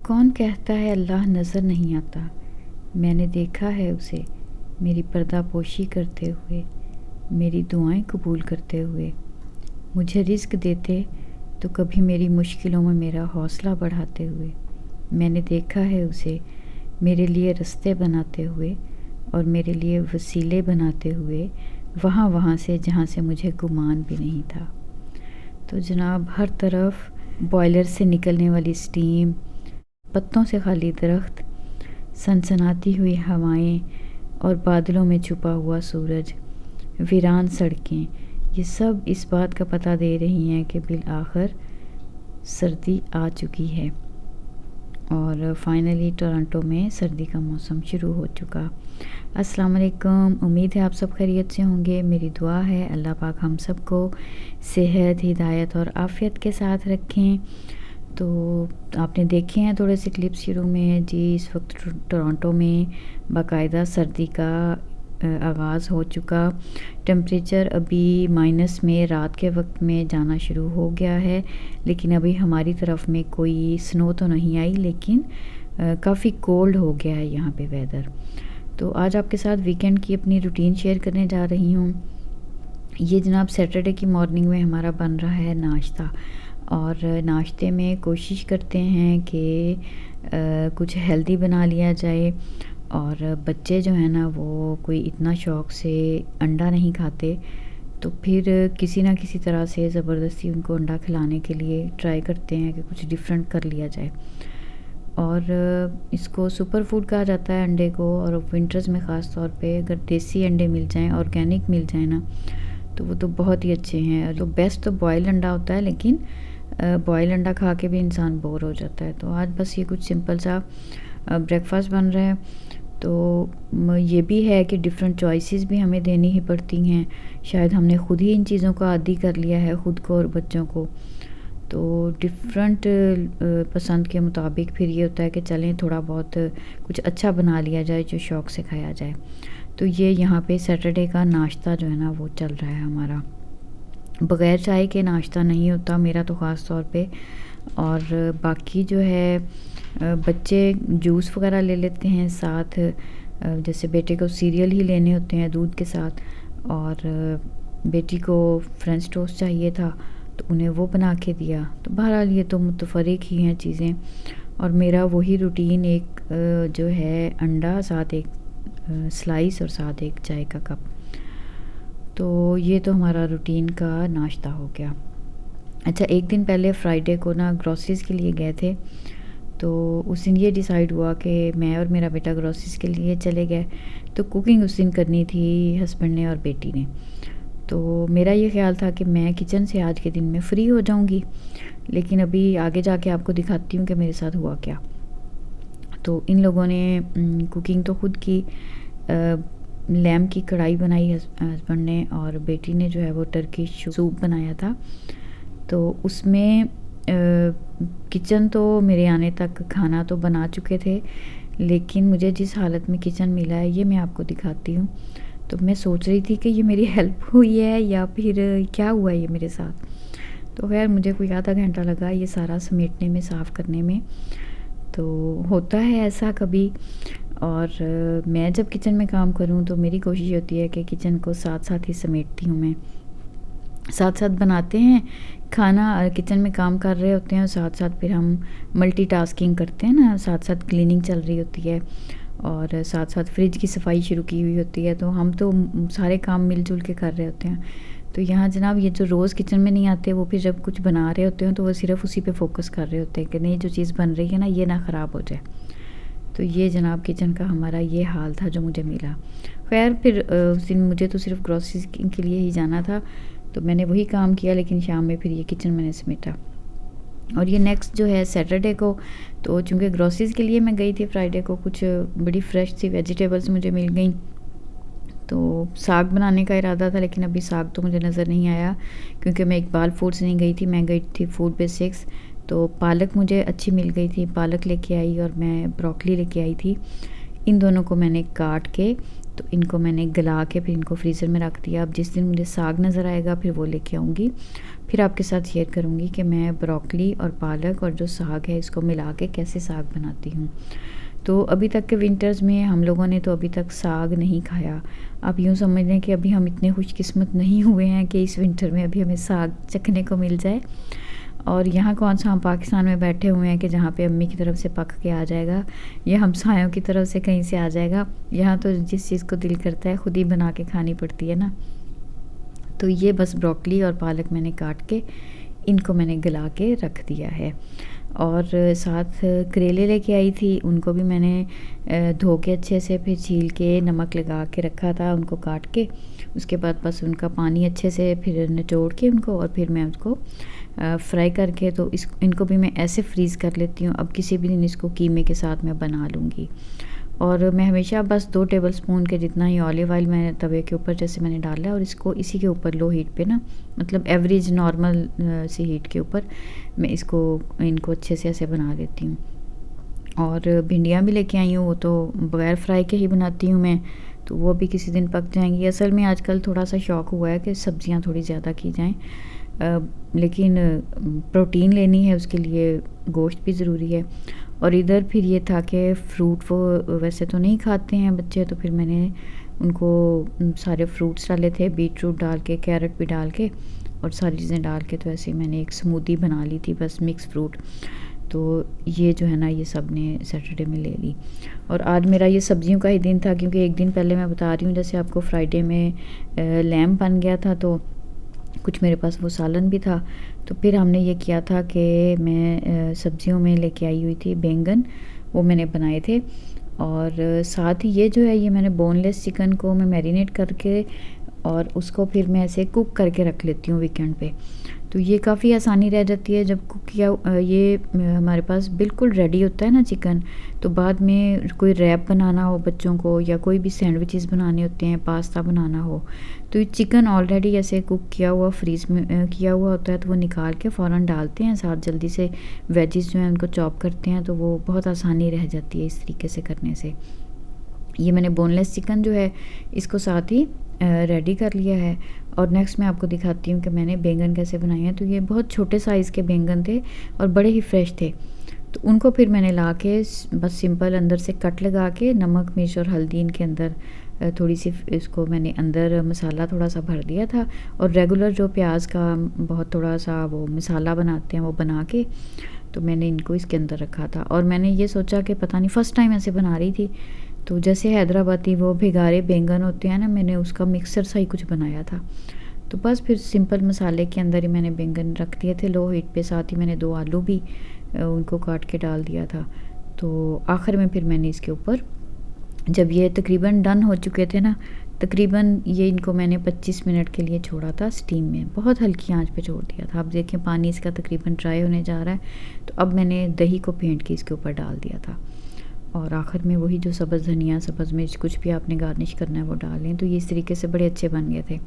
कौन कहता है अल्लाह नज़र नहीं आता, मैंने देखा है उसे मेरी पर्दापोशी करते हुए, मेरी दुआएं कबूल करते हुए। मुझे रिज़्क देते तो कभी मेरी मुश्किलों में मेरा हौसला बढ़ाते हुए। मैंने देखा है उसे मेरे लिए रास्ते बनाते हुए और मेरे लिए वसीले बनाते हुए, वहाँ वहाँ से जहाँ से मुझे गुमान भी नहीं था। तो जनाब हर तरफ बॉयलर से निकलने वाली स्टीम, पत्तों से खाली दरख्त, सनसनाती हुई हवाएं और बादलों में छुपा हुआ सूरज, वीरान सड़कें, ये सब इस बात का पता दे रही हैं कि बिल आखिर सर्दी आ चुकी है और फाइनली टोरंटो में सर्दी का मौसम शुरू हो चुका। अस्सलाम वालेकुम, उम्मीद है आप सब खैरियत से होंगे। मेरी दुआ है अल्लाह पाक हम सबको सेहत, हिदायत और आफ़ियत के साथ रखें। तो आपने देखे हैं थोड़े से क्लिप्स शुरू में जी, इस वक्त टोरंटो में बाकायदा सर्दी का आगाज़ हो चुका। टेम्परेचर अभी माइनस में रात के वक्त में जाना शुरू हो गया है, लेकिन अभी हमारी तरफ में कोई स्नो तो नहीं आई, लेकिन काफ़ी कोल्ड हो गया है यहाँ पे वेदर। तो आज आपके साथ वीकेंड की अपनी रूटीन शेयर करने जा रही हूँ। ये जनाब सैटरडे की मॉर्निंग में हमारा बन रहा है नाश्ता, और नाश्ते में कोशिश करते हैं कि कुछ हेल्दी बना लिया जाए। और बच्चे जो हैं ना वो कोई इतना शौक़ से अंडा नहीं खाते, तो फिर किसी ना किसी तरह से ज़बरदस्ती उनको अंडा खिलाने के लिए ट्राई करते हैं कि कुछ डिफरेंट कर लिया जाए। और इसको सुपर फूड कहा जाता है अंडे को, और विंटर्स में ख़ास तौर पे अगर देसी अंडे मिल जाएं, ऑर्गेनिक मिल जाएं ना, तो वो तो बहुत ही अच्छे हैं। तो बेस्ट तो बॉयल अंडा होता है, लेकिन बॉयल अंडा खा के भी इंसान बोर हो जाता है। तो आज बस ये कुछ सिंपल सा ब्रेकफास्ट बन रहा है। तो ये भी है कि डिफरेंट चॉइसेस भी हमें देनी ही पड़ती हैं। शायद हमने ख़ुद ही इन चीज़ों का आदी कर लिया है, ख़ुद को और बच्चों को। तो डिफरेंट पसंद के मुताबिक फिर ये होता है कि चलें थोड़ा बहुत कुछ अच्छा बना लिया जाए जो शौक़ से खाया जाए। तो ये यहाँ पे सैटरडे का नाश्ता जो है ना वो चल रहा है हमारा। बग़ैर चाय के नाश्ता नहीं होता मेरा तो ख़ास तौर पे। और बाकी जो है बच्चे जूस वगैरह ले लेते हैं साथ, जैसे बेटे को सीरियल ही लेने होते हैं दूध के साथ, और बेटी को फ्रेंच टोस्ट चाहिए था तो उन्हें वो बना के दिया। तो बहरहाल ये तो मुतफरिक ही हैं चीज़ें। और मेरा वही रूटीन, एक जो है अंडा, साथ एक स्लाइस और साथ एक चाय का कप। तो ये तो हमारा रूटीन का नाश्ता हो गया। अच्छा, एक दिन पहले फ्राइडे को ना ग्रॉसरीज़ के लिए गए थे, तो उस दिन ये डिसाइड हुआ कि मैं और मेरा बेटा ग्रॉसरीज़ के लिए चले गए। तो कुकिंग उस दिन करनी थी हस्बैंड ने और बेटी ने। तो मेरा ये ख़्याल था कि मैं किचन से आज के दिन में फ़्री हो जाऊंगी, लेकिन अभी आगे जाके आपको दिखाती हूँ कि मेरे साथ हुआ क्या। तो इन लोगों ने कुकिंग तो खुद की, लैम्ब की कढ़ाई बनाई हस्बैंड ने, और बेटी ने जो है वो टर्किश सूप बनाया था। तो उसमें किचन तो मेरे आने तक खाना तो बना चुके थे, लेकिन मुझे जिस हालत में किचन मिला है ये मैं आपको दिखाती हूँ। तो मैं सोच रही थी कि ये मेरी हेल्प हुई है या फिर क्या हुआ ये मेरे साथ। तो खैर मुझे कोई आधा घंटा लगा ये सारा समेटने में, साफ़ करने में। तो होता है ऐसा कभी। और मैं जब किचन में काम करूं तो मेरी कोशिश होती है कि किचन को साथ साथ ही समेटती हूँ मैं। साथ साथ बनाते हैं खाना, किचन में काम कर रहे होते हैं, और साथ साथ फिर हम मल्टीटास्किंग करते हैं ना, साथ साथ क्लीनिंग चल रही होती है और साथ साथ फ्रिज की सफाई शुरू की हुई होती है। तो हम तो सारे काम मिलजुल के कर रहे होते हैं। तो यहाँ जनाब ये जो रोज़ किचन में नहीं आते, वो फिर जब कुछ बना रहे होते हैं तो वो सिर्फ उसी पे फोकस कर रहे होते हैं कि नहीं जो चीज़ बन रही है ना ये ना ख़राब हो जाए। तो ये जनाब किचन का हमारा ये हाल था जो मुझे मिला। खैर फिर उस दिन मुझे तो सिर्फ ग्रॉसरी के लिए ही जाना था, तो मैंने वही काम किया, लेकिन शाम में फिर ये किचन मैंने समेटा। और ये नेक्स्ट जो है सैटरडे को, तो चूँकि ग्रॉसरीज़ के लिए मैं गई थी फ्राइडे को, कुछ बड़ी फ्रेश सी वेजिटेबल्स मुझे मिल गई, तो साग बनाने का इरादा था, लेकिन अभी साग तो मुझे नज़र नहीं आया क्योंकि मैं इकबाल फूड्स नहीं गई थी, मैं गई थी फूड बेसिक्स। तो पालक मुझे अच्छी मिल गई थी, पालक लेके आई और मैं ब्रोकली लेके आई थी। इन दोनों को मैंने काट के तो इनको मैंने गला के फिर इनको फ्रीज़र में रख दिया। अब जिस दिन मुझे साग नज़र आएगा फिर वो लेके आऊँगी, फिर आपके साथ शेयर करूँगी कि मैं ब्रोकली और पालक और जो साग है इसको मिला के कैसे साग बनाती हूँ। तो अभी तक के विंटर्स में हम लोगों ने तो अभी तक साग नहीं खाया। आप यूँ समझ लें कि अभी हम इतने खुशकिस्मत नहीं हुए हैं कि इस विंटर में अभी हमें साग चखने को मिल जाए। और यहाँ कौन सा हम पाकिस्तान में बैठे हुए हैं कि जहाँ पे अम्मी की तरफ से पक के आ जाएगा या हमसायों की तरफ से कहीं से आ जाएगा। यहाँ तो जिस चीज़ को दिल करता है ख़ुद ही बना के खानी पड़ती है ना। तो ये बस ब्रोकली और पालक मैंने काट के इनको मैंने गला के रख दिया है। और साथ करेले लेके आई थी, उनको भी मैंने धो के अच्छे से फिर छील के नमक लगा के रखा था उनको काट के। उसके बाद बस उनका पानी अच्छे से फिर निचोड़ के उनको और फिर मैं उसको फ्राई करके तो इनको भी मैं ऐसे फ्रीज़ कर लेती हूँ। अब किसी भी दिन इसको कीमे के साथ मैं बना लूँगी। और मैं हमेशा बस 2 टेबलस्पून के जितना ही ऑलिव ऑयल मैंने तवे के ऊपर जैसे मैंने डाला और इसको इसी के ऊपर लो हीट पे ना, मतलब एवरेज नॉर्मल सी हीट के ऊपर मैं इनको अच्छे से ऐसे बना लेती हूँ। और भिंडियाँ भी लेके आई हूँ, वो तो बगैर फ्राई के ही बनाती हूँ मैं, तो वो भी किसी दिन पक जाएंगी। असल में आजकल थोड़ा सा शौक़ हुआ है कि सब्ज़ियाँ थोड़ी ज़्यादा की जाएँ, लेकिन प्रोटीन लेनी है उसके लिए गोश्त भी ज़रूरी है। और इधर फिर ये था कि फ्रूट वो वैसे तो नहीं खाते हैं बच्चे, तो फिर मैंने उनको सारे फ्रूट्स डाले थे, बीटरूट डाल के, कैरेट भी डाल के और सारी चीज़ें डाल के तो ऐसे ही मैंने एक स्मूदी बना ली थी, बस मिक्स फ्रूट। तो ये जो है ना ये सब ने सैटरडे में ले ली। और आज मेरा ये सब्जियों का ही दिन था क्योंकि एक दिन पहले मैं बता रही हूँ जैसे आपको फ्राइडे में लैम्प बन गया था, तो कुछ मेरे पास वो सालन भी था। तो फिर हमने ये किया था कि मैं सब्जियों में लेके आई हुई थी बैंगन, वो मैंने बनाए थे। और साथ ही ये जो है ये मैंने बोनलेस चिकन को मैं मैरिनेट करके और उसको फिर मैं ऐसे कुक करके रख लेती हूँ वीकेंड पे। तो ये काफ़ी आसानी रह जाती है जब कुक किया ये हमारे पास बिल्कुल रेडी होता है ना चिकन, तो बाद में कोई रैप बनाना हो बच्चों को या कोई भी सैंडविचेस बनाने होते हैं, पास्ता बनाना हो, तो ये चिकन ऑलरेडी ऐसे कुक किया हुआ फ्रीज में किया हुआ होता है, तो वो निकाल के फ़ौरन डालते हैं साथ, जल्दी से वेजिस जो हैं उनको चॉप करते हैं, तो वो बहुत आसानी रह जाती है इस तरीके से करने से। ये मैंने बोनलेस चिकन जो है इसको साथ ही रेडी कर लिया है। और नेक्स्ट मैं आपको दिखाती हूँ कि मैंने बैंगन कैसे बनाए हैं। तो ये बहुत छोटे साइज़ के बैंगन थे और बड़े ही फ्रेश थे, तो उनको फिर मैंने ला के बस सिंपल अंदर से कट लगा के नमक मिर्च और हल्दी इनके अंदर थोड़ी सी इसको मैंने अंदर मसाला थोड़ा सा भर दिया था। और रेगुलर जो प्याज का बहुत थोड़ा सा वो मसाला बनाते हैं वो बना के तो मैंने इनको इसके अंदर रखा था। और मैंने ये सोचा कि पता नहीं फ़र्स्ट टाइम ऐसे बना रही थी, तो जैसे हैदराबादी वो भिगारे बैंगन होते हैं ना, मैंने उसका मिक्सर सा ही कुछ बनाया था। तो बस फिर सिंपल मसाले के अंदर ही मैंने बैंगन रख दिए थे लो हीट पे, साथ ही मैंने 2 आलू भी उनको काट के डाल दिया था। तो आखिर में फिर मैंने इसके ऊपर जब ये तकरीबन डन हो चुके थे ना, तकरीबन ये इनको मैंने 25 मिनट के लिए छोड़ा था स्टीम में, बहुत हल्की आंच पे छोड़ दिया था। अब देखें पानी इसका तकरीबन ड्राई होने जा रहा है, तो अब मैंने दही को फेंट के इसके ऊपर डाल दिया था। और आखिर में वही जो सब्ज़ धनिया सब्ज़ मिर्च कुछ भी आपने गार्निश करना है वो डाल लें। तो ये इस तरीके से बड़े अच्छे बन गए थे।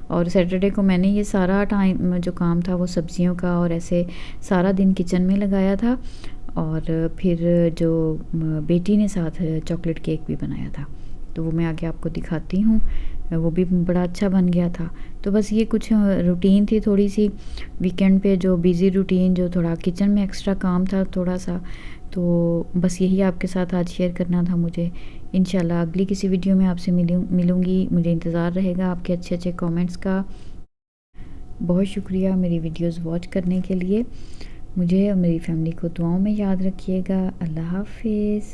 और सैटरडे को मैंने ये सारा टाइम जो काम था वो सब्जियों का और ऐसे सारा दिन किचन में लगाया था। और फिर जो बेटी ने साथ चॉकलेट केक भी बनाया था, तो वो मैं आगे आपको दिखाती हूँ, वो भी बड़ा अच्छा बन गया था। तो बस ये कुछ रूटीन थी थोड़ी सी वीकेंड पे, जो बिज़ी रूटीन, जो थोड़ा किचन में एक्स्ट्रा काम था थोड़ा सा, तो बस यही आपके साथ आज शेयर करना था मुझे। इंशाल्लाह अगली किसी वीडियो में आपसे मिलूँगी। मुझे इंतज़ार रहेगा आपके अच्छे अच्छे कमेंट्स का। बहुत शुक्रिया मेरी वीडियोस वॉच करने के लिए। मुझे और मेरी फैमिली को दुआओं में याद रखिएगा। अल्लाह हाफिज़।